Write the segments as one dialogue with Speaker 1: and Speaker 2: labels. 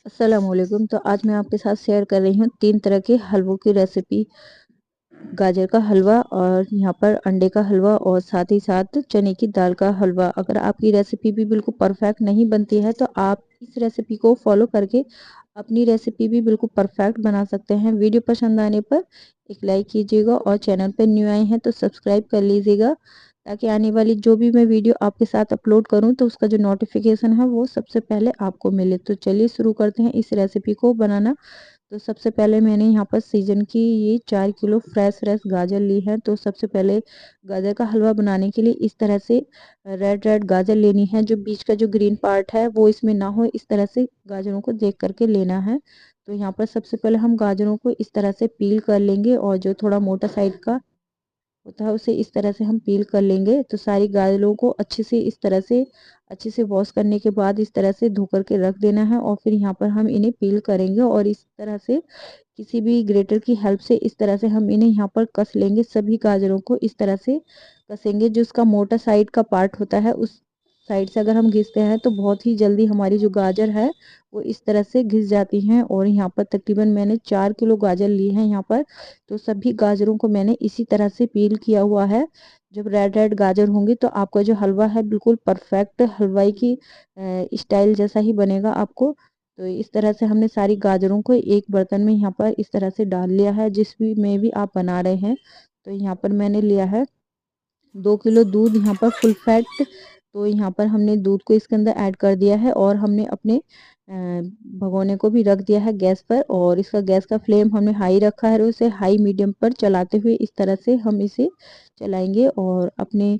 Speaker 1: अस्सलामुअलैकुम। तो आज मैं आपके साथ शेयर कर रही हूँ 3 तरह के हलवों की रेसिपी। गाजर का हलवा और यहाँ पर अंडे का हलवा और साथ ही साथ चने की दाल का हलवा। अगर आपकी रेसिपी भी बिल्कुल परफेक्ट नहीं बनती है तो आप इस रेसिपी को फॉलो करके अपनी रेसिपी भी बिल्कुल परफेक्ट बना सकते हैं। वीडियो पसंद आने पर एक लाइक कीजिएगा और चैनल पर न्यू आए हैं तो सब्सक्राइब कर लीजिएगा, ताकि आने वाली जो भी मैं वीडियो आपके साथ अपलोड करूं तो उसका जो नोटिफिकेशन है वो सबसे पहले आपको मिले। तो चलिए शुरू करते हैं इस रेसिपी को बनाना। तो सबसे पहले मैंने यहाँ पर सीजन की ये 4 किलो फ्रेश फ्रेश गाजर ली है। तो सबसे पहले गाजर का हलवा बनाने के लिए इस तरह से रेड रेड गाजर लेनी है। जो बीच का जो ग्रीन पार्ट है वो इसमें ना हो, इस तरह से गाजरों को देख करके लेना है। तो यहाँ पर सबसे पहले हम गाजरों को इस तरह से पील कर लेंगे और जो थोड़ा मोटा साइड का होता है उसे इस तरह से हम पील कर लेंगे। तो सारी गाजरों को अच्छे से वॉश करने के बाद इस तरह से धो करके रख देना है और फिर यहाँ पर हम इन्हें पील करेंगे और इस तरह से किसी भी ग्रेटर की हेल्प से इस तरह से हम इन्हें यहाँ पर कस लेंगे। सभी गाजरों को इस तरह से कसेंगे। जो इसका मोटा साइड का पार्ट होता है उस साइड से अगर हम घिसते हैं तो बहुत ही जल्दी हमारी जो गाजर है वो इस तरह से घिस जाती हैं। और यहाँ पर तकरीबन मैंने 4 किलो गाजर ली है यहाँ पर। तो सभी गाजरों को मैंने इसी तरह से पील किया हुआ है। जब रेड रेड गाजर होंगे तो आपका जो हलवा है बिल्कुल परफेक्ट हलवाई की स्टाइल जैसा ही बनेगा आपको। तो इस तरह से हमने सारी गाजरों को एक बर्तन में यहाँ पर इस तरह से डाल लिया है, जिस भी में भी आप बना रहे हैं। तो यहाँ पर मैंने लिया है 2 किलो दूध, यहाँ पर फुल फैट। तो यहाँ पर हमने दूध को इसके अंदर ऐड कर दिया है और हमने अपने भगोने को भी रख दिया है गैस पर। और इसका गैस का फ्लेम हमने हाई रखा है और उसे हाई मीडियम पर चलाते हुए इस तरह से हम इसे चलाएंगे। और अपने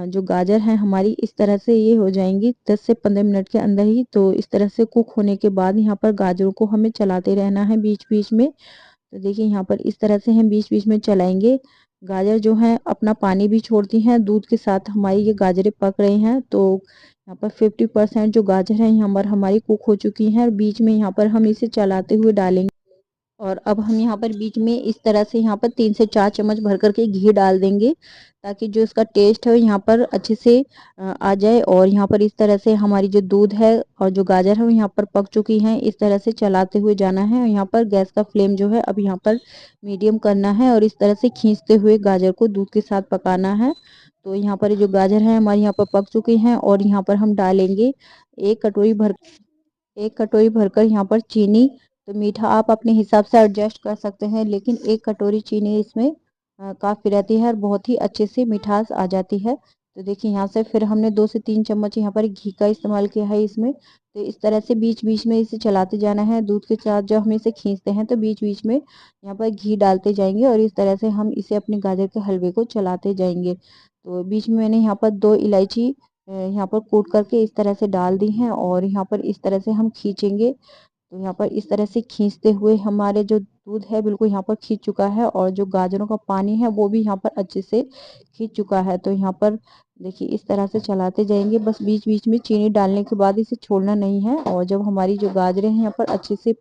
Speaker 1: जो गाजर हैं हमारी इस तरह से ये हो जाएंगी 10 से 15 मिनट के अंदर ही। तो इस तरह से कुक होने के बाद यहाँ पर गाजरों को हमें चलाते रहना है बीच बीच में। तो देखिए यहाँ पर इस तरह से हम बीच बीच में चलाएंगे। गाजर जो है अपना पानी भी छोड़ती हैं, दूध के साथ हमारी ये गाजरें पक रही हैं। तो यहाँ पर 50% जो गाजर है यहाँ पर हमारी कुक हो चुकी हैं और बीच में यहाँ पर हम इसे चलाते हुए डालेंगे। और अब हम यहाँ पर बीच में इस तरह से यहाँ पर 3 से 4 चम्मच भर करके घी डाल देंगे, ताकि जो इसका टेस्ट है यहाँ पर अच्छे से आ जाए। और यहाँ पर इस तरह से हमारी जो दूध है और जो गाजर है वो यहाँ पर पक चुकी हैं। इस तरह से चलाते हुए जाना है। यहाँ पर गैस का फ्लेम जो है अब यहाँ पर मीडियम करना है और इस तरह से खींचते हुए गाजर को दूध के साथ पकाना है। तो यहाँ पर जो गाजर है हमारी यहाँ पर पक चुकी हैं और यहाँ पर हम डालेंगे एक कटोरी भर एक कटोरी भरकर यहाँ पर चीनी। तो मीठा आप अपने हिसाब से एडजस्ट कर सकते हैं, लेकिन एक कटोरी चीनी इसमें काफ़ी रहती है और बहुत ही अच्छे से मिठास आ जाती है। तो देखिए यहाँ से फिर हमने 2 से 3 चम्मच यहाँ पर घी का इस्तेमाल किया है इसमें। तो इस तरह से बीच बीच में इसे चलाते जाना है दूध के साथ। जब हम इसे खींचते हैं तो बीच बीच में यहाँ पर घी डालते जाएंगे और इस तरह से हम इसे अपने गाजर के हलवे को चलाते जाएंगे। तो बीच में मैंने यहाँ पर 2 इलायची यहाँ पर कूट करके इस तरह से डाल दी हैं और यहाँ पर इस तरह से हम खींचेंगे। तो यहाँ पर इस तरह से खींचते हुए हमारे जो दूध है बिल्कुल यहाँ पर खींच चुका है और जो गाजरों का पानी है वो भी यहाँ पर अच्छे से खींच चुका है। तो यहाँ पर देखिए इस तरह से चलाते जाएंगे, बस बीच बीच में चीनी डालने के बाद इसे छोड़ना नहीं है। और जब हमारी जो गाजरें हैं यहाँ पर अच्छे से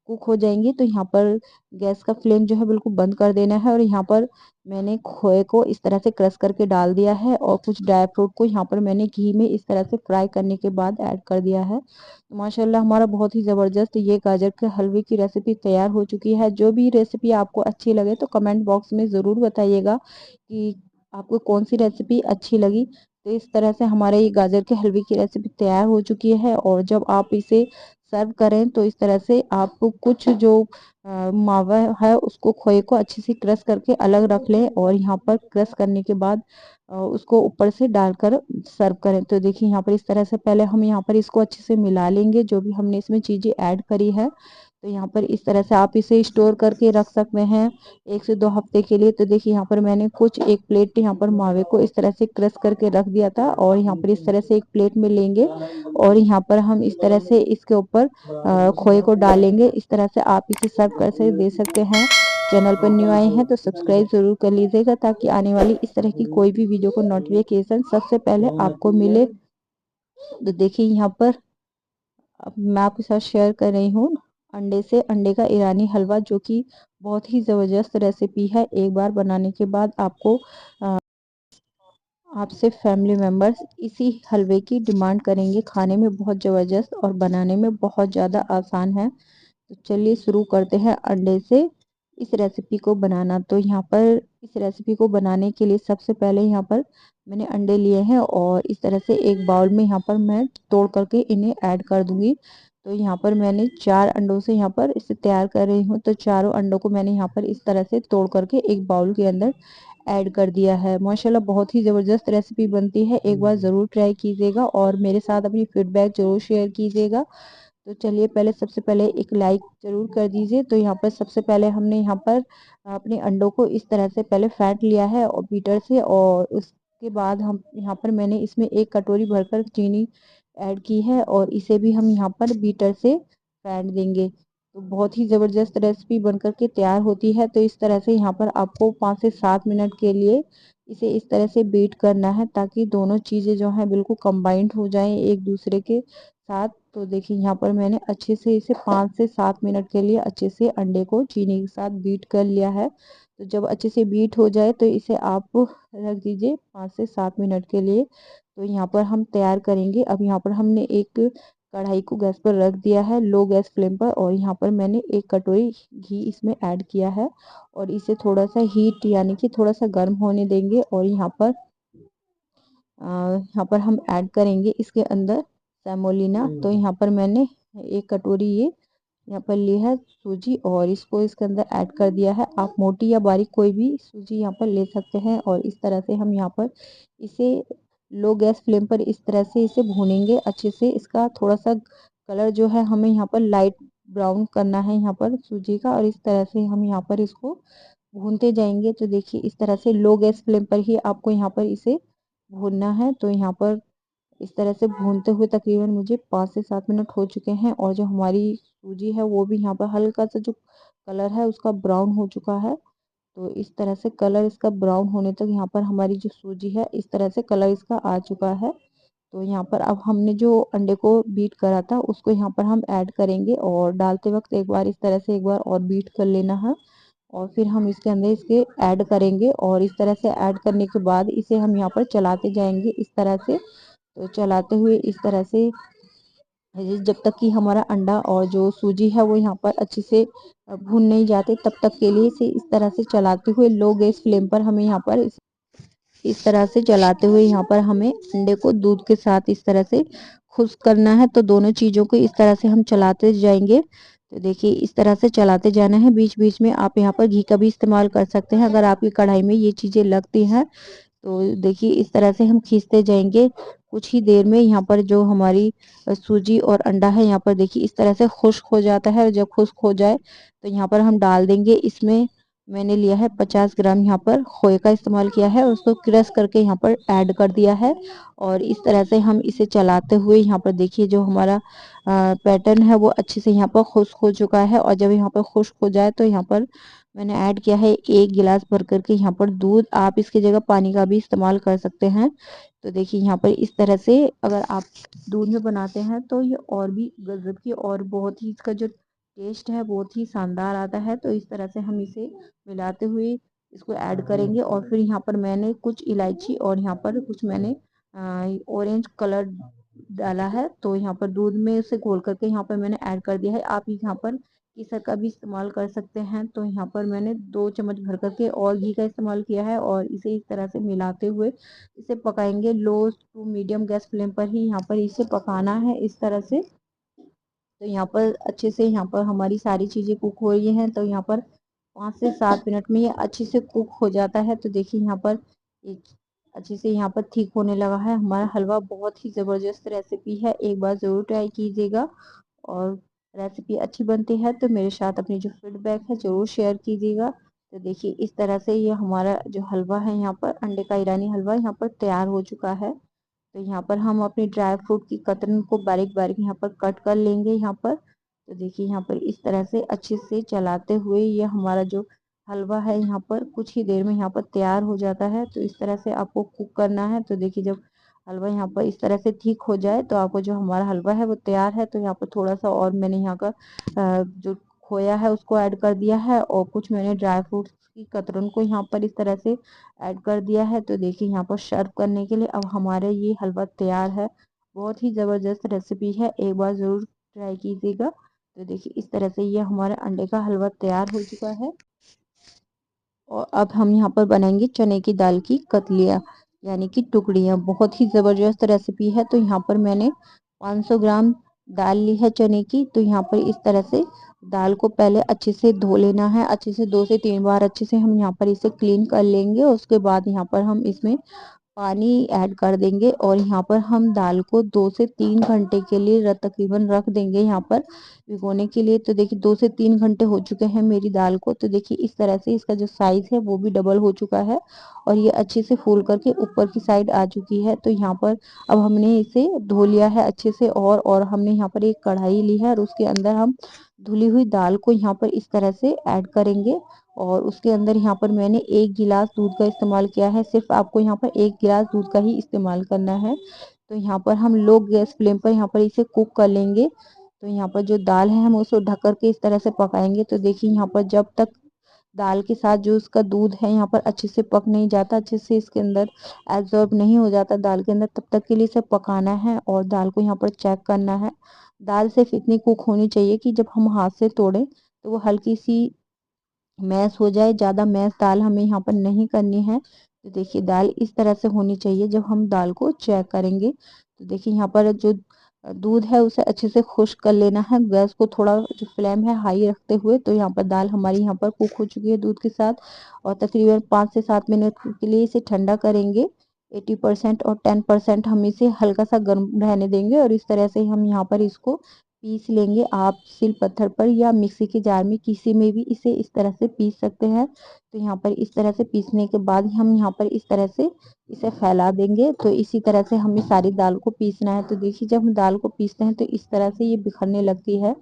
Speaker 1: कुक हो जाएंगी तो यहाँ पर गैस का फ्लेम जो है बिल्कुल बंद कर देना है। और यहाँ पर मैंने खोए को इस तरह से क्रश करके डाल दिया है और कुछ ड्राई फ्रूट को यहाँ पर मैंने घी में इस तरह से फ्राई करने के बाद ऐड कर दिया है। तो माशाल्लाह हमारा बहुत ही ज़बरदस्त ये गाजर के हलवे की रेसिपी तैयार हो चुकी है। जो भी रेसिपी आपको अच्छी लगे तो कमेंट बॉक्स में ज़रूर बताइएगा कि आपको कौन सी रेसिपी अच्छी लगी। तो इस तरह से हमारे ये गाजर के हलवे की रेसिपी तैयार हो चुकी है। और जब आप इसे सर्व करें तो इस तरह से आप कुछ जो मावा है उसको खोए को अच्छे से क्रश करके अलग रख लें और यहाँ पर क्रश करने के बाद उसको ऊपर से डालकर सर्व करें। तो देखिए यहाँ पर इस तरह से पहले हम यहाँ पर इसको अच्छे से मिला लेंगे जो भी हमने इसमें चीज़ें ऐड करी है। तो यहाँ पर इस तरह से आप इसे स्टोर करके रख सकते हैं 1 से 2 हफ्ते के लिए। तो देखिए यहाँ पर मैंने कुछ एक प्लेट यहाँ पर मावे को इस तरह से क्रश करके रख दिया था और यहाँ पर इस तरह से एक प्लेट में लेंगे और यहाँ पर हम इस तरह से इसके ऊपर खोए को डालेंगे। इस तरह से आप इसे सर्व कर से दे सकते हैं। चैनल पर न्यू आए हैं तो सब्सक्राइब ज़रूर कर लीजिएगा, ताकि आने वाली इस तरह की कोई भी वीडियो को नोटिफिकेशन सबसे पहले आपको मिले। तो देखिए यहाँ पर अब मैं आपके साथ शेयर कर रही हूँ अंडे का ईरानी हलवा, जो कि बहुत ही ज़बरदस्त रेसिपी है। एक बार बनाने के बाद आपसे फैमिली मेम्बर्स इसी हलवे की डिमांड करेंगे। खाने में बहुत ज़बरदस्त और बनाने में बहुत ज़्यादा आसान है। तो चलिए शुरू करते हैं अंडे से इस रेसिपी को बनाना। तो यहाँ पर इस रेसिपी को बनाने के लिए सबसे पहले यहाँ पर मैंने अंडे लिए हैं और इस तरह से एक बाउल में यहाँ पर मैं तोड़ करके इन्हें ऐड कर दूंगी। तो यहाँ पर मैंने 4 अंडों से यहाँ पर इसे तैयार कर रही हूँ। तो चारों अंडों को मैंने यहाँ पर इस तरह से तोड़ करके एक बाउल के अंदर ऐड कर दिया है। माशाल्लाह बहुत ही ज़बरदस्त रेसिपी बनती है, एक बार ज़रूर ट्राई कीजिएगा और मेरे साथ अपनी फीडबैक ज़रूर शेयर कीजिएगा। तो चलिए पहले सबसे पहले एक लाइक ज़रूर कर दीजिए। तो यहाँ पर सबसे पहले हमने यहाँ पर अपने अंडों को इस तरह से पहले फेंट लिया है और बीटर से, और उसके बाद हम यहाँ पर मैंने इसमें 1 कटोरी भरकर चीनी ऐड की है और इसे भी हम यहाँ पर बीटर से फेंट देंगे। तो बहुत ही ज़बरदस्त रेसिपी बनकर के तैयार होती है। तो इस तरह से यहाँ पर आपको 5 से 7 मिनट के लिए इसे इस तरह से बीट करना है ताकि दोनों चीज़ें जो हैं बिल्कुल कंबाइंड हो जाएं एक दूसरे के साथ। तो देखिए यहाँ पर मैंने अच्छे से इसे 5 से 7 मिनट के लिए अच्छे से अंडे को चीनी के साथ बीट कर लिया है। तो जब अच्छे से बीट हो जाए तो इसे आप रख दीजिए 5 से 7 मिनट के लिए। तो यहाँ पर हम तैयार करेंगे। अब यहाँ पर हमने एक कढ़ाई को गैस पर रख दिया है लो गैस फ्लेम पर, और यहाँ पर मैंने 1 कटोरी घी इसमें ऐड किया है और इसे थोड़ा सा हीट यानी कि थोड़ा सा गर्म होने देंगे। और यहाँ पर हम ऐड करेंगे इसके अंदर सेमोलिना। तो यहाँ पर मैंने 1 कटोरी ये यहाँ पर ली है सूजी और इसको इसके अंदर ऐड कर दिया है। आप मोटी या बारीक कोई भी सूजी यहाँ पर ले सकते हैं। और इस तरह से हम यहाँ पर इसे लो गैस फ्लेम पर इस तरह से इसे भूनेंगे अच्छे से। इसका थोड़ा सा कलर जो है हमें यहाँ पर लाइट ब्राउन करना है यहाँ पर सूजी का, और इस तरह से हम यहाँ पर इसको भूनते जाएंगे। तो देखिए इस तरह से लो गैस फ्लेम पर ही आपको यहाँ पर इसे भूनना है। तो यहाँ पर इस तरह से भूनते हुए तकरीबन मुझे 5 से 7 मिनट हो चुके हैं और जो हमारी सूजी है वो भी यहाँ पर हल्का सा जो कलर है उसका ब्राउन हो चुका है। तो इस तरह से कलर इसका ब्राउन होने तक यहाँ पर हमारी जो सूजी है इस तरह से कलर इसका आ चुका है। तो यहाँ पर अब हमने जो अंडे को बीट करा था उसको यहाँ पर हम ऐड करेंगे और डालते वक्त एक बार इस तरह से एक बार और बीट कर लेना है और फिर हम इसके अंदर इसके ऐड करेंगे। और इस तरह से ऐड करने के बाद इसे हम यहाँ पर चलाते जाएंगे इस तरह से। तो चलाते हुए इस तरह से जब तक कि हमारा अंडा और जो सूजी है वो यहाँ पर अच्छे से भून नहीं जाते तब तक के लिए इसे इस तरह से चलाते हुए लो गैस फ्लेम पर हमें यहाँ पर इस तरह से चलाते हुए यहाँ पर हमें अंडे को दूध के साथ इस तरह से खुश्क करना है। तो दोनों चीज़ों को इस तरह से हम चलाते जाएंगे। तो देखिए इस तरह से चलाते जाना है। बीच बीच में आप यहाँ पर घी का भी इस्तेमाल कर सकते हैं अगर आपकी कढ़ाई में ये चीज़ें लगती हैं। तो देखिए इस तरह से हम खींचते जाएंगे। कुछ ही देर में यहाँ पर जो हमारी सूजी और अंडा है यहाँ पर देखिए इस तरह से खुश्क हो जाता है। और जब खुश्क हो जाए तो यहाँ पर हम डाल देंगे इसमें मैंने लिया है 50 ग्राम यहाँ पर खोए का इस्तेमाल किया है और उसको क्रश करके यहाँ पर ऐड कर दिया है। और इस तरह से हम इसे चलाते हुए यहाँ पर देखिए जो हमारा पैटर्न है वो अच्छे से यहाँ पर खुश्क हो चुका है। और जब यहाँ पर खुश्क हो जाए तो यहाँ पर मैंने ऐड किया है 1 गिलास भर करके यहाँ पर दूध। आप इसकी जगह पानी का भी इस्तेमाल कर सकते हैं। तो देखिए यहाँ पर इस तरह से अगर आप दूध में बनाते हैं तो ये और भी गजब की और बहुत ही इसका जो टेस्ट है बहुत ही शानदार आता है। तो इस तरह से हम इसे मिलाते हुए इसको ऐड करेंगे। और फिर यहाँ पर मैंने कुछ इलायची और यहाँ पर कुछ मैंने ऑरेंज कलर डाला है। तो यहाँ पर दूध में इसे घोल करके यहाँ पर मैंने ऐड कर दिया है। आप यहाँ पर केसर का भी इस्तेमाल कर सकते हैं। तो यहाँ पर मैंने 2 चम्मच भर करके और घी का इस्तेमाल किया है और इसे इस तरह से मिलाते हुए इसे पकाएंगे लो टू मीडियम गैस फ्लेम पर ही यहाँ पर इसे पकाना है इस तरह से। तो यहाँ पर अच्छे से यहाँ पर हमारी सारी चीज़ें कुक हो रही हैं। तो यहाँ पर 5 से 7 मिनट में ये अच्छे से कुक हो जाता है। तो देखिए यहाँ पर एक अच्छे से यहाँ पर ठीक होने लगा है हमारा हलवा। बहुत ही ज़बरदस्त रेसिपी है, एक बार ज़रूर ट्राई कीजिएगा। और रेसिपी अच्छी बनती है तो मेरे साथ अपनी जो फीडबैक है ज़रूर शेयर कीजिएगा। तो देखिए इस तरह से ये हमारा जो हलवा है यहाँ पर अंडे का ईरानी हलवा यहाँ पर तैयार हो चुका है। तो यहाँ पर हम अपनी ड्राई फ्रूट की कतरन को बारीक बारीक यहाँ पर कट कर लेंगे यहाँ पर। तो देखिए यहाँ पर इस तरह से अच्छे से चलाते हुए ये हमारा जो हलवा है यहाँ पर कुछ ही देर में यहाँ पर तैयार हो जाता है। तो इस तरह से आपको कुक करना है। तो देखिए जब हलवा यहाँ पर इस तरह से ठीक हो जाए तो आपको जो हमारा हलवा है वो तैयार है। तो यहाँ पर थोड़ा सा और मैंने यहाँ का जो खोया है उसको ऐड कर दिया है और कुछ मैंने ड्राई फ्रूट्स की कतरन को यहाँ पर इस तरह से ऐड कर दिया है। तो देखिए यहाँ पर सर्व करने के लिए अब हमारे ये हलवा तैयार है। बहुत ही ज़बरदस्त रेसिपी है, एक बार ज़रूर ट्राई कीजिएगा। तो देखिए इस तरह से ये हमारा अंडे का हलवा तैयार हो चुका है। और अब हम यहाँ पर बनाएंगे चने की दाल की कतलियाँ यानी कि टुकड़ियाँ। बहुत ही ज़बरदस्त रेसिपी है। तो यहाँ पर मैंने 500 ग्राम दाल ली है चने की। तो यहाँ पर इस तरह से दाल को पहले अच्छे से धो लेना है, अच्छे से 2 से 3 बार अच्छे से हम यहाँ पर इसे क्लीन कर लेंगे। उसके बाद यहाँ पर हम इसमें पानी ऐड कर देंगे और यहाँ पर हम दाल को 2 से 3 घंटे के लिए तकरीबन रख देंगे यहाँ पर भिगोने के लिए। तो देखिए 2 से 3 घंटे हो चुके हैं मेरी दाल को। तो देखिए इस तरह से इसका जो साइज है वो भी डबल हो चुका है और ये अच्छे से फूल करके ऊपर की साइड आ चुकी है। तो यहाँ पर अब हमने इसे धो लिया है अच्छे से और हमने यहाँ पर एक कढ़ाई ली है और उसके अंदर हम धुली हुई दाल को यहाँ पर इस तरह से ऐड करेंगे। और उसके अंदर यहाँ पर मैंने 1 गिलास दूध का इस्तेमाल किया है। सिर्फ आपको यहाँ पर 1 गिलास दूध का ही इस्तेमाल करना है। तो यहाँ पर हम लो गैस फ्लेम पर यहाँ पर इसे कुक कर लेंगे। तो यहाँ पर जो दाल है हम उसे ढक कर के इस तरह से पकाएंगे। तो देखिए यहाँ पर जब तक दाल के साथ जो उसका दूध है यहाँ पर अच्छे से पक नहीं जाता, अच्छे से इसके अंदर एब्जॉर्ब नहीं हो जाता दाल के अंदर, तब तक के लिए इसे पकाना है और दाल को यहाँ पर चेक करना है। दाल सिर्फ इतनी कुक होनी चाहिए कि जब हम हाथ से तोड़ें तो वो हल्की सी मैश हो जाए। ज़्यादा मैश दाल हमें यहाँ पर नहीं करनी है। तो देखिए दाल इस तरह से होनी चाहिए जब हम दाल को चेक करेंगे। तो देखिए यहाँ पर जो दूध है उसे अच्छे से खुश्क कर लेना है। गैस को थोड़ा जो फ्लेम है हाई रखते हुए। तो यहाँ पर दाल हमारी यहाँ पर कुक हो चुकी है दूध के साथ और तकरीबन 5 से 7 मिनट के लिए इसे ठंडा करेंगे। 80% और 10% हम इसे हल्का सा गर्म रहने देंगे और इस तरह से हम यहाँ पर इसको पीस लेंगे। आप सिल पत्थर पर या मिक्सी के जार में किसी में भी इसे इस तरह से पीस सकते हैं। तो यहाँ पर इस तरह से पीसने के बाद हम यहाँ पर इस तरह से इसे फैला देंगे। तो इसी तरह से हमें सारी दाल को पीसना है। तो देखिए जब हम दाल को पीसते हैं तो इस तरह से ये बिखरने लगती है।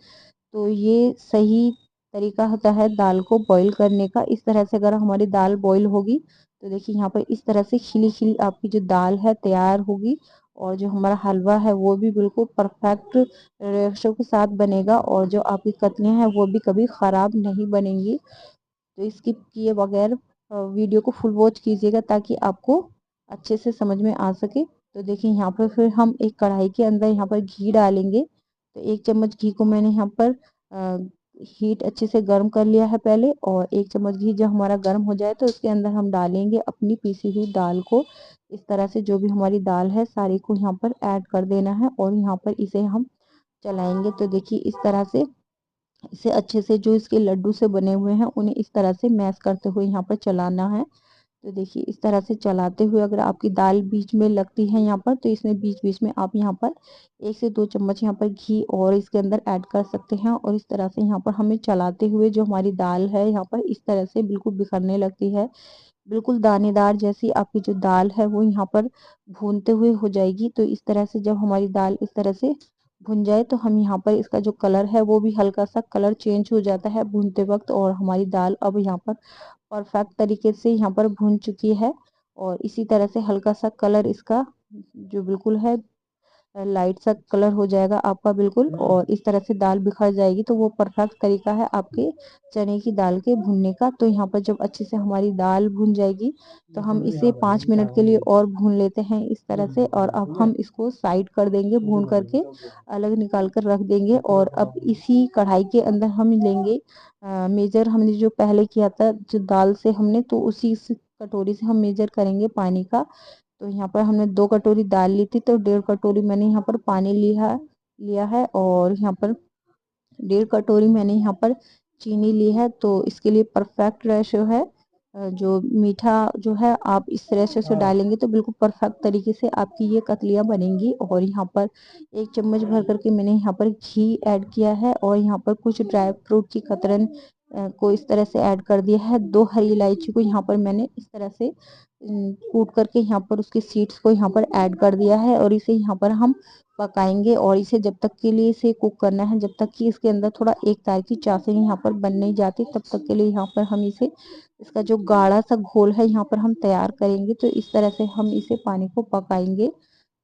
Speaker 1: तो ये सही तरीका होता है दाल को बॉईल करने का। इस तरह से अगर हमारी दाल बॉईल होगी तो देखिए यहाँ पर इस तरह से खिली खिली आपकी जो दाल है तैयार होगी और जो हमारा हलवा है वो भी बिल्कुल परफेक्ट रेशो के साथ बनेगा और जो आपकी कतलियाँ हैं वो भी कभी ख़राब नहीं बनेंगी। तो स्किप किए बगैर वीडियो को फुल वॉच कीजिएगा ताकि आपको अच्छे से समझ में आ सके। तो देखिए यहाँ पर फिर हम एक कढ़ाई के अंदर यहाँ पर घी डालेंगे। तो 1 चम्मच घी को मैंने यहाँ पर हीट अच्छे से गर्म कर लिया है पहले और 1 चम्मच घी जब हमारा गर्म हो जाए तो उसके अंदर हम डालेंगे अपनी पीसी हुई दाल को। इस तरह से जो भी हमारी दाल है सारी को यहाँ पर ऐड कर देना है और यहाँ पर इसे हम चलाएंगे। तो देखिए इस तरह से इसे अच्छे से जो इसके लड्डू से बने हुए हैं उन्हें इस तरह से मैश करते हुए यहाँ पर चलाना है। तो देखिए इस तरह से चलाते हुए अगर आपकी दाल बीच में लगती है यहाँ पर तो इसमें बीच बीच में आप यहाँ पर 1 से 2 चम्मच यहाँ पर घी और इसके अंदर ऐड कर सकते हैं और इस तरह से यहाँ पर हमें चलाते हुए जो हमारी दाल है यहाँ पर इस तरह से बिल्कुल बिखरने लगती है। बिल्कुल दानेदार जैसी आपकी जो दाल है वो यहाँ पर भूनते हुए हो जाएगी। तो इस तरह से जब हमारी दाल इस तरह से भुन जाए तो हम यहाँ पर इसका जो कलर है वो भी हल्का सा कलर चेंज हो जाता है भूनते वक्त और हमारी दाल अब यहाँ पर परफेक्ट तरीके से यहाँ पर भून चुकी है। और इसी तरह से हल्का सा कलर इसका जो बिल्कुल है लाइट सा कलर हो जाएगा आपका बिल्कुल और इस तरह से दाल बिखर जाएगी। तो वो परफेक्ट तरीका है आपके चने की दाल के भुनने का। तो यहाँ पर जब अच्छे से हमारी दाल भुन जाएगी तो हम इसे 5 मिनट के लिए और भून लेते हैं इस तरह से और अब हम इसको साइड कर देंगे, भून करके अलग निकाल कर रख देंगे। और अब इसी कढ़ाई के अंदर हम लेंगे मेजर हमने जो पहले किया था जो दाल से हमने, तो उसी कटोरी से हम मेजर करेंगे पानी का। तो यहाँ पर हमने 2 कटोरी दाल ली थी तो 1.5 कटोरी मैंने यहाँ पर पानी लिया लिया है और यहाँ पर 1.5 कटोरी मैंने यहाँ पर चीनी ली है। तो इसके लिए परफेक्ट रेशो है। जो मीठा जो है आप इस रेशो से डालेंगे तो बिल्कुल परफेक्ट तरीके से आपकी ये कतलियाँ बनेंगी। और यहाँ पर 1 चम्मच भर करके मैंने यहाँ पर घी ऐड किया है और यहाँ पर कुछ ड्राई फ्रूट की कतरन को इस तरह से ऐड कर दिया है। 2 हरी इलायची को यहाँ पर मैंने इस तरह से कूट करके यहाँ पर उसके सीड्स को यहाँ पर ऐड कर दिया है और इसे यहाँ पर हम पकाएंगे। और इसे जब तक के लिए इसे कुक करना है जब तक कि इसके अंदर थोड़ा एक तार की चाशनी यहाँ पर बन नहीं जाती तब तक के लिए यहाँ पर हम इसे इसका जो गाढ़ा सा घोल है यहाँ पर हम तैयार करेंगे। तो इस तरह से हम इसे पानी को पकाएंगे।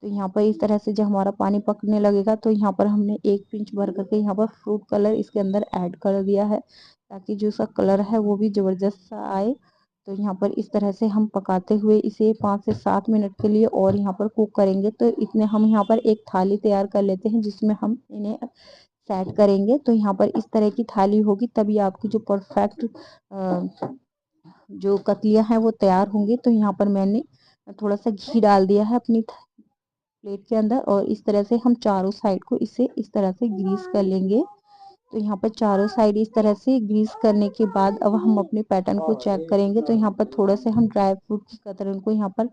Speaker 1: तो यहाँ पर इस तरह से जब हमारा पानी पकने लगेगा तो यहाँ पर हमने 1 पिंच भर करके यहाँ पर फ्रूट कलर इसके अंदर ऐड कर दिया है, ताकि जो इसका कलर है वो भी ज़बरदस्त सा आए। तो यहाँ पर इस तरह से हम पकाते हुए इसे 5 से 7 मिनट के लिए और यहाँ पर कुक करेंगे। तो इतने हम यहाँ पर एक थाली तैयार कर लेते हैं जिसमें हम इन्हें सेट करेंगे। तो यहाँ पर इस तरह की थाली होगी तभी आपकी जो परफेक्ट जो कतलियाँ हैं वो तैयार होंगी। तो यहाँ पर मैंने थोड़ा सा घी डाल दिया है अपनी प्लेट के अंदर और इस तरह से हम चारों साइड को इसे इस तरह से ग्रीस कर लेंगे। तो यहाँ पर चारों साइड इस तरह से ग्रीस करने के बाद अब हम अपने पैटर्न को चेक करेंगे। तो यहाँ पर थोड़ा से हम ड्राई फ्रूट की कतरन को यहाँ पर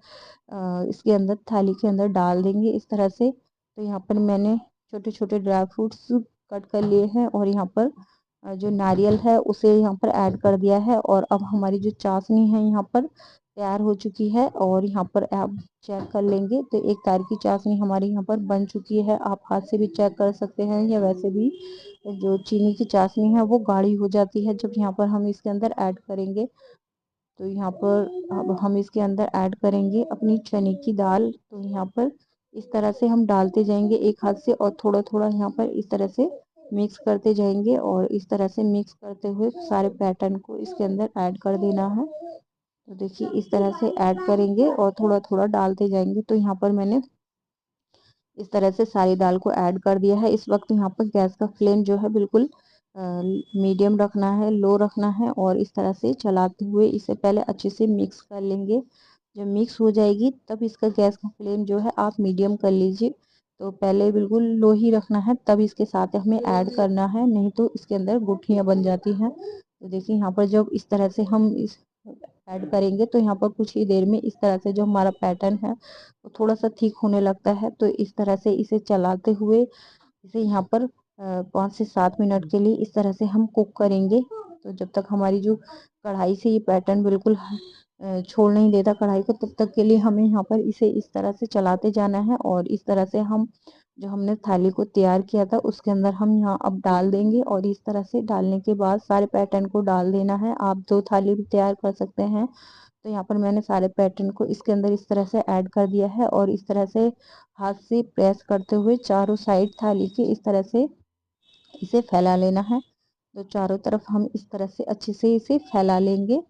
Speaker 1: इसके अंदर थाली के अंदर डाल देंगे इस तरह से। तो यहाँ पर मैंने छोटे छोटे ड्राई फ्रूट्स कट कर लिए हैं और यहाँ पर जो नारियल है उसे यहाँ पर ऐड कर दिया है। और अब हमारी जो चाशनी है यहाँ पर तैयार हो चुकी है और यहाँ पर आप चेक कर लेंगे तो एक तार की चाशनी हमारी यहाँ पर बन चुकी है। आप हाथ से भी चेक कर सकते हैं या वैसे भी जो चीनी की चाशनी है वो गाढ़ी हो जाती है जब यहाँ पर हम इसके अंदर ऐड करेंगे। तो यहाँ पर अब हम इसके अंदर ऐड करेंगे अपनी चने की दाल। तो यहाँ पर इस तरह से हम डालते जाएंगे एक हाथ से और थोड़ा थोड़ा यहाँ पर इस तरह से मिक्स करते जाएंगे और इस तरह से मिक्स करते हुए सारे पैटर्न को इसके अंदर ऐड कर देना है। तो देखिए इस तरह से ऐड करेंगे और थोड़ा थोड़ा डालते जाएंगे। तो यहाँ पर मैंने इस तरह से सारी दाल को ऐड कर दिया है। इस वक्त यहाँ पर गैस का फ्लेम जो है बिल्कुल मीडियम रखना है, लो रखना है और इस तरह से चलाते हुए इसे पहले अच्छे से मिक्स कर लेंगे। जब मिक्स हो जाएगी तब इसका गैस का फ्लेम जो है आप मीडियम कर लीजिए। तो पहले बिल्कुल लो ही रखना है तब इसके साथ हमें ऐड करना है, नहीं तो इसके अंदर गुठलियाँ बन जाती हैं। तो देखिए यहाँ पर जब इस तरह से हम इस ऐड करेंगे तो यहाँ पर कुछ ही देर में इस तरह से जो हमारा पैटर्न है वो थोड़ा सा ठीक होने लगता है। तो इस तरह से इसे चलाते हुए इसे यहाँ पर 5 से 7 मिनट के लिए इस तरह से हम कुक करेंगे। तो जब तक हमारी जो कढ़ाई से ये पैटर्न बिल्कुल छोड़ नहीं देता कढ़ाई को, तब तक के लिए हमें यहाँ पर इसे इस तरह से चलाते जाना है। और इस तरह से हम जो हमने थाली को तैयार किया था उसके अंदर हम यहाँ अब डाल देंगे और इस तरह से डालने के बाद सारे पैटर्न को डाल देना है। आप 2 थाली भी तैयार कर सकते हैं। तो यहाँ पर मैंने सारे पैटर्न को इसके अंदर इस तरह से ऐड कर दिया है और इस तरह से हाथ से प्रेस करते हुए चारों साइड थाली के इस तरह से इसे फैला लेना है। तो चारों तरफ हम इस तरह से अच्छे से इसे फैला लेंगे।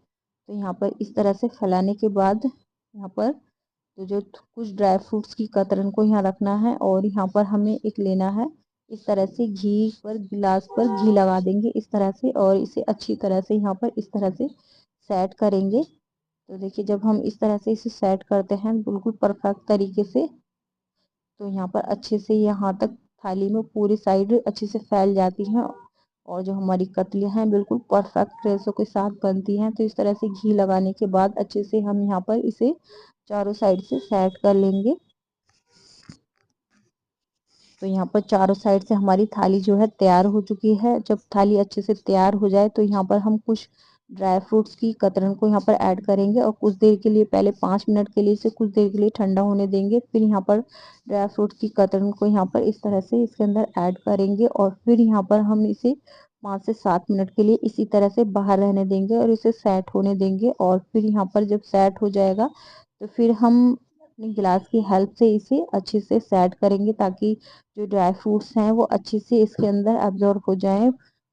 Speaker 1: तो यहाँ पर इस तरह से फैलाने के बाद यहाँ पर तो जो कुछ ड्राई फ्रूट्स की कतरन को यहाँ रखना है और यहाँ पर हमें एक लेना है इस तरह से घी पर, गिलास पर घी लगा देंगे इस तरह से और इसे अच्छी तरह से यहाँ पर इस तरह से सेट करेंगे। तो देखिए जब हम इस तरह से इसे सेट करते हैं बिल्कुल परफेक्ट तरीके से, तो यहाँ पर अच्छे से यहाँ तक थाली में पूरी साइड अच्छे से फैल जाती हैं और जो हमारी कतलियाँ हैं बिल्कुल परफेक्ट रेशो के साथ बनती हैं। तो इस तरह से घी लगाने के बाद अच्छे से हम यहाँ पर इसे चारों साइड से सेट कर लेंगे। तो यहाँ पर चारों साइड से हमारी थाली जो है तैयार हो चुकी है। जब थाली अच्छे से तैयार हो जाए तो यहाँ पर हम कुछ ड्राई फ्रूट्स की कतरन को यहाँ पर ऐड करेंगे और कुछ देर के लिए पहले 5 मिनट के लिए इसे कुछ देर के लिए ठंडा होने देंगे। फिर यहाँ पर ड्राई फ्रूट्स की कतरन को यहाँ पर इस तरह से इसके अंदर ऐड करेंगे और फिर यहाँ पर हम इसे 5 से 7 मिनट के लिए इसी तरह से बाहर रहने देंगे और इसे सेट होने देंगे। और फिर यहाँ पर जब सेट हो जाएगा तो फिर हम अपनी गिलास की हेल्प से इसे अच्छे से सेट करेंगे ताकि जो ड्राई फ्रूट्स हैं वो अच्छे से इसके अंदर एब्जॉर्ब हो जाएं।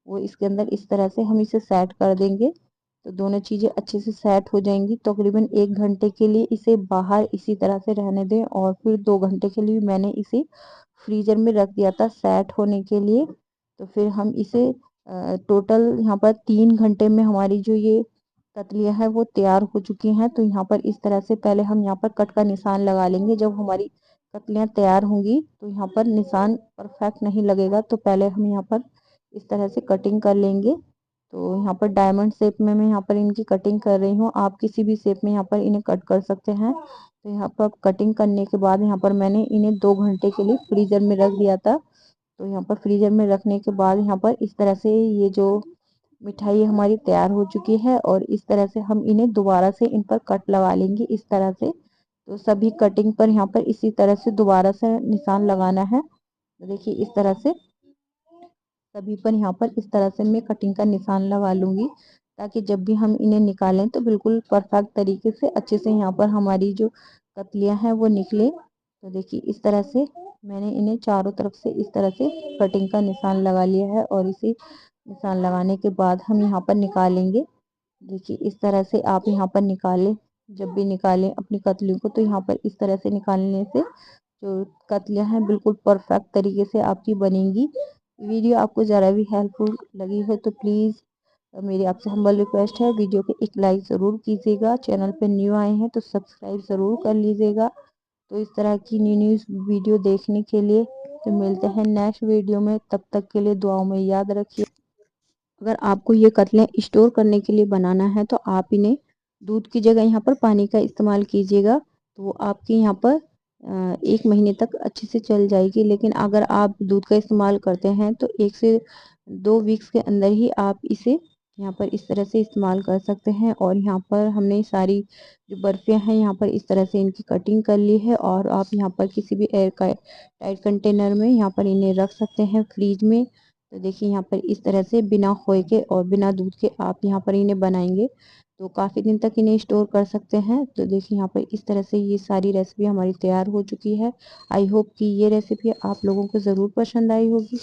Speaker 1: वो इसके अंदर इस तरह से हम इसे सेट कर देंगे। तो दोनों चीज़ें अच्छे से सेट हो जाएंगी। तो तकरीबन 1 घंटे के लिए इसे बाहर इसी तरह से रहने दें और फिर 2 घंटे के लिए मैंने इसे फ्रीज़र में रख दिया था सेट होने के लिए। तो फिर हम इसे टोटल यहाँ पर 3 घंटे में हमारी जो ये कतलियाँ हैं वो तैयार हो चुकी हैं। तो यहाँ पर इस तरह से पहले हम यहाँ पर कट का निशान लगा लेंगे। जब हमारी कतलियाँ तैयार होंगी तो यहाँ पर निशान परफेक्ट नहीं लगेगा, तो पहले हम यहाँ पर इस तरह से कटिंग कर लेंगे। तो यहाँ पर डायमंड शेप में मैं यहाँ पर इनकी कटिंग कर रही हूँ, आप किसी भी शेप में यहाँ पर इन्हें कट कर सकते हैं। तो यहाँ पर कटिंग करने के बाद यहाँ पर मैंने इन्हें 2 घंटे के लिए फ्रीज़र में रख दिया था। तो यहाँ पर फ्रीज़र में रखने के बाद यहाँ पर इस तरह से ये जो मिठाई हमारी तैयार हो चुकी है और इस तरह से हम इन्हें दोबारा से इन पर कट लगा लेंगे इस तरह से। तो सभी कटिंग पर यहाँ पर इसी तरह से दोबारा से निशान लगाना है। तो देखिए इस तरह से सभी पर यहाँ पर इस तरह से मैं कटिंग का निशान लगा लूँगी ताकि जब भी हम इन्हें निकालें तो बिल्कुल परफेक्ट तरीके से अच्छे से यहाँ पर हमारी जो कतलियाँ हैं वो निकले। तो देखिए इस तरह से मैंने इन्हें चारों तरफ से इस तरह से कटिंग का निशान लगा लिया है और इसी निशान लगाने के बाद हम यहाँ पर निकालेंगे। देखिए इस तरह से आप यहाँ पर निकालें, जब भी निकालें अपनी कतलियों को तो यहाँ पर इस तरह से निकालने से जो कतलियाँ हैं बिल्कुल परफेक्ट तरीके से आपकी बनेंगी। वीडियो आपको ज़रा भी हेल्पफुल लगी है तो प्लीज़ मेरी आपसे हम्बल रिक्वेस्ट है, वीडियो को एक लाइक ज़रूर कीजिएगा। चैनल पर न्यू आए हैं तो सब्सक्राइब ज़रूर कर लीजिएगा। तो इस तरह की न्यू वीडियो देखने के लिए तो मिलते हैं नेक्स्ट वीडियो में, तब तक के लिए दुआओं में याद रखिए। अगर आपको ये कतलें स्टोर करने के लिए बनाना है तो आप इन्हें दूध की जगह यहाँ पर पानी का इस्तेमाल कीजिएगा, तो वो आपके यहाँ पर 1 महीने तक अच्छे से चल जाएगी। लेकिन अगर आप दूध का इस्तेमाल करते हैं तो 1 से 2 वीक्स के अंदर ही आप इसे यहाँ पर इस तरह से इस्तेमाल कर सकते हैं। और यहाँ पर हमने सारी जो बर्फियाँ हैं यहाँ पर इस तरह से इनकी कटिंग कर ली है और आप यहाँ पर किसी भी एयर टाइट कंटेनर में यहाँ पर इन्हें रख सकते हैं फ्रिज में। तो देखिए यहाँ पर इस तरह से बिना खोए के और बिना दूध के आप यहाँ पर इन्हें बनाएंगे तो काफ़ी दिन तक इन्हें स्टोर कर सकते हैं। तो देखिए यहाँ पर इस तरह से ये सारी रेसिपी हमारी तैयार हो चुकी है। आई होप कि ये रेसिपी आप लोगों को ज़रूर पसंद आई होगी।